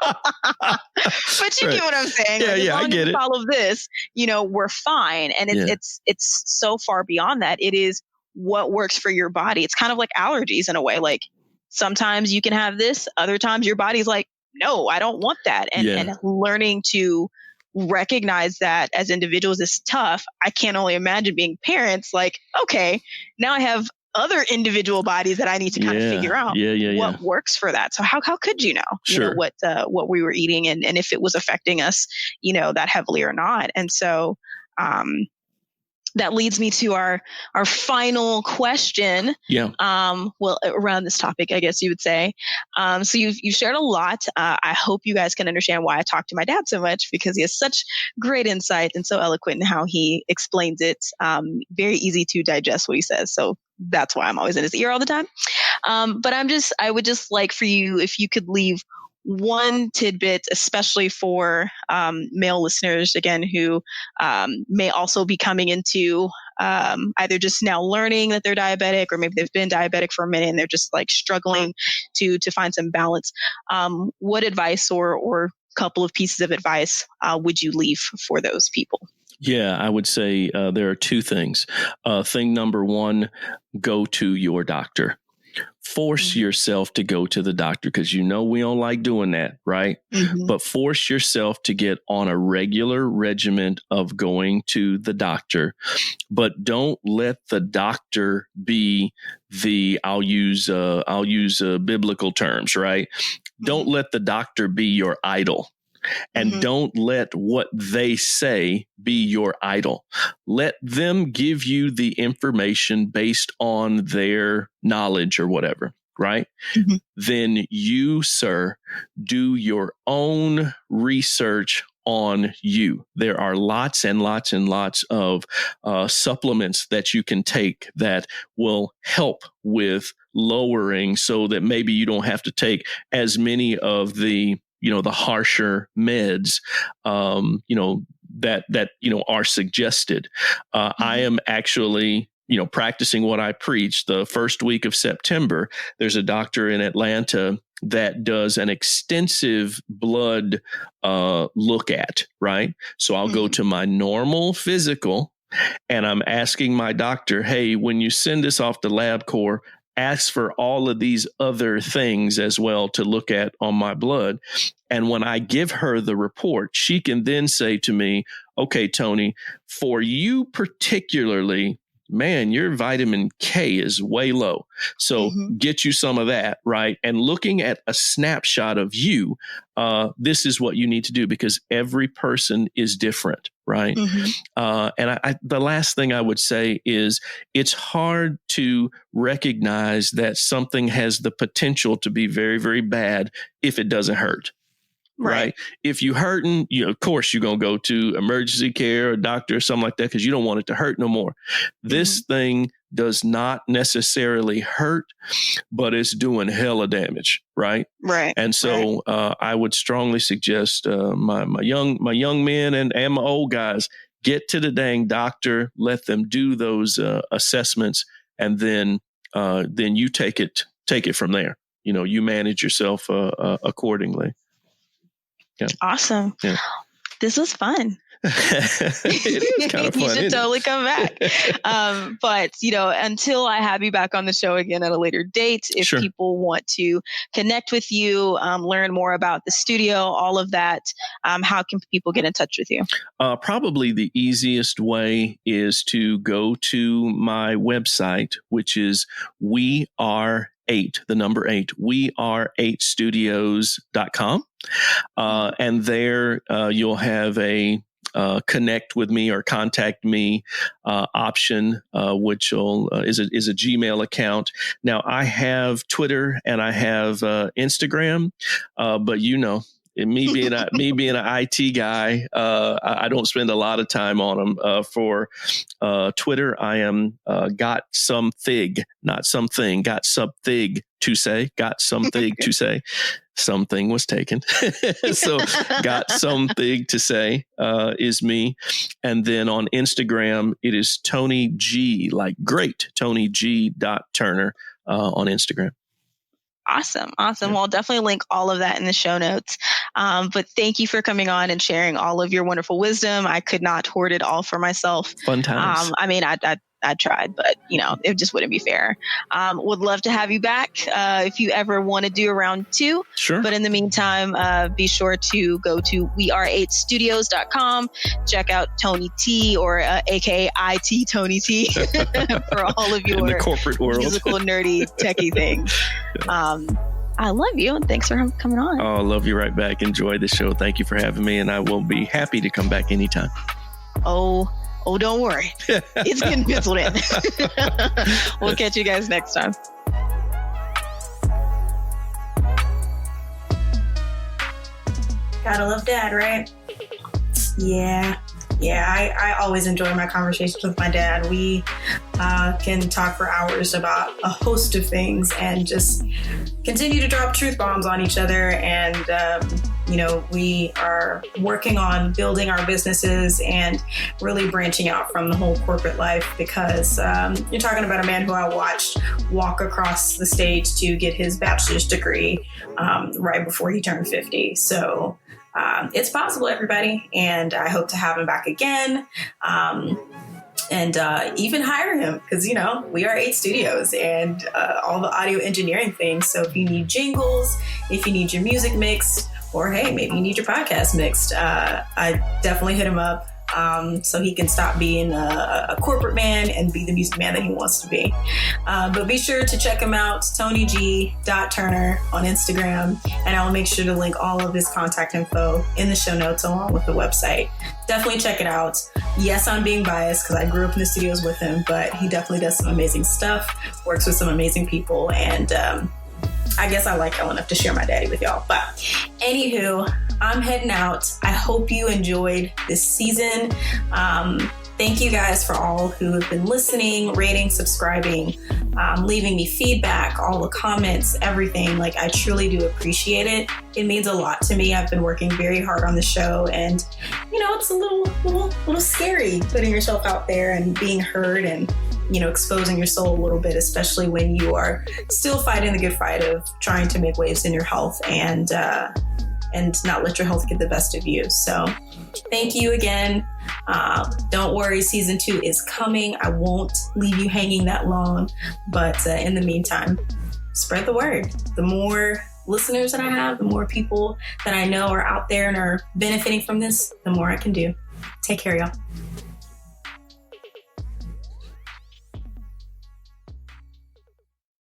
But you get what I'm saying. Yeah, like, as long I get as it. Follow this, we're fine. And it's so far beyond that. It is what works for your body. It's kind of like allergies in a way. Like, sometimes you can have this, other times your body's like, no, I don't want that. And learning to recognize that as individuals is tough. I can't only imagine being parents. Like, okay, now I have other individual bodies that I need to kind of figure out what works for that. So how could you know, what we were eating and if it was affecting us, that heavily or not. And so, that leads me to our final question. Yeah. Well, around this topic, I guess you would say. So you've shared a lot. I hope you guys can understand why I talk to my dad so much, because he has such great insight and so eloquent in how he explains it. Very easy to digest what he says. So that's why I'm always in his ear all the time. But I would just like for you, if you could leave one tidbit, especially for male listeners, again, who may also be coming into either just now learning that they're diabetic, or maybe they've been diabetic for a minute and they're just like struggling to find some balance. What advice or couple of pieces of advice would you leave for those people? Yeah, I would say there are two things. Thing number one, go to your doctor. force yourself to go to the doctor, because we don't like doing that, right? But force yourself to get on a regular regimen of going to the doctor. But don't let the doctor be I'll use biblical terms, right? Don't let the doctor be your idol. And don't let what they say be your idol. Let them give you the information based on their knowledge or whatever, right? Then you, sir, do your own research on you. There are lots and lots and lots of supplements that you can take that will help with lowering, so that maybe you don't have to take as many of the the harsher meds, that are suggested. I am actually, practicing what I preach. The first week of September, there's a doctor in Atlanta that does an extensive blood look at, right? So I'll go to my normal physical, and I'm asking my doctor, hey, when you send this off to LabCorp, ask for all of these other things as well to look at on my blood. And when I give her the report, she can then say to me, okay, Tony, for you particularly, man, your vitamin K is way low. So get you some of that, right? And looking at a snapshot of you, this is what you need to do, because every person is different, right? And the last thing I would say is it's hard to recognize that something has the potential to be very, very bad if it doesn't hurt. Right. If you hurting, of course, you're going to go to emergency care or doctor or something like that, because you don't want it to hurt no more. This thing does not necessarily hurt, but it's doing hella damage. Right. And so I would strongly suggest my young men and my old guys, get to the dang doctor, let them do those assessments, and then you take it from there. You manage yourself accordingly. Yeah. Awesome. Yeah. This was fun. It is kind of fun. You should totally come back. But, until I have you back on the show again at a later date, if people want to connect with you, learn more about the studio, all of that, how can people get in touch with you? Probably the easiest way is to go to my website, which is the number 8, weare8studios.com. And there you'll have a connect with me or contact me option, which is a Gmail account. Now, I have Twitter and I have Instagram, but me being an IT guy, I don't spend a lot of time on them. For Twitter, I am got something to say. Something was taken. So got something to say is me. And then on Instagram, it is Tony G, like great, Tony G. Turner on Instagram. Awesome. Yeah. Well, I'll definitely link all of that in the show notes. But thank you for coming on and sharing all of your wonderful wisdom. I could not hoard it all for myself. Fun times. I tried, but it just wouldn't be fair. Would love to have you back if you ever want to do a round 2. Sure. But in the meantime, be sure to go to weare8studios.com. Check out Tony T, or aka IT Tony T, for all of your in the corporate world, musical, nerdy, techie things. I love you, and thanks for coming on. Oh, I love you right back. Enjoy the show. Thank you for having me, and I will be happy to come back anytime. Oh, don't worry. It's getting penciled in. We'll catch you guys next time. Gotta love Dad, right? Yeah, I always enjoy my conversations with my dad. We can talk for hours about a host of things and just continue to drop truth bombs on each other. And, we are working on building our businesses and really branching out from the whole corporate life, because you're talking about a man who I watched walk across the stage to get his bachelor's degree right before he turned 50. So it's possible, everybody. And I hope to have him back again. And and even hire him, because, we are 8 studios and all the audio engineering things. So if you need jingles, if you need your music mixed, or hey, maybe you need your podcast mixed, I definitely hit him up. So he can stop being a corporate man and be the music man that he wants to be. But be sure to check him out, TonyG.Turner on Instagram, and I'll make sure to link all of his contact info in the show notes along with the website. Definitely check it out. Yes, I'm being biased because I grew up in the studios with him, but he definitely does some amazing stuff, works with some amazing people, and I guess I like y'all enough to share my daddy with y'all. But anywho, I'm heading out. I hope you enjoyed this season. Thank you guys for all who have been listening, rating, subscribing, leaving me feedback, all the comments, everything. Like, I truly do appreciate it. It means a lot to me. I've been working very hard on the show, and it's a little scary putting yourself out there and being heard and exposing your soul a little bit, especially when you are still fighting the good fight of trying to make waves in your health and not let your health get the best of you. So thank you again. Don't worry, season 2 is coming. I won't leave you hanging that long, but in the meantime, spread the word. The more listeners that I have, the more people that I know are out there and are benefiting from this, the more I can do. Take care, y'all.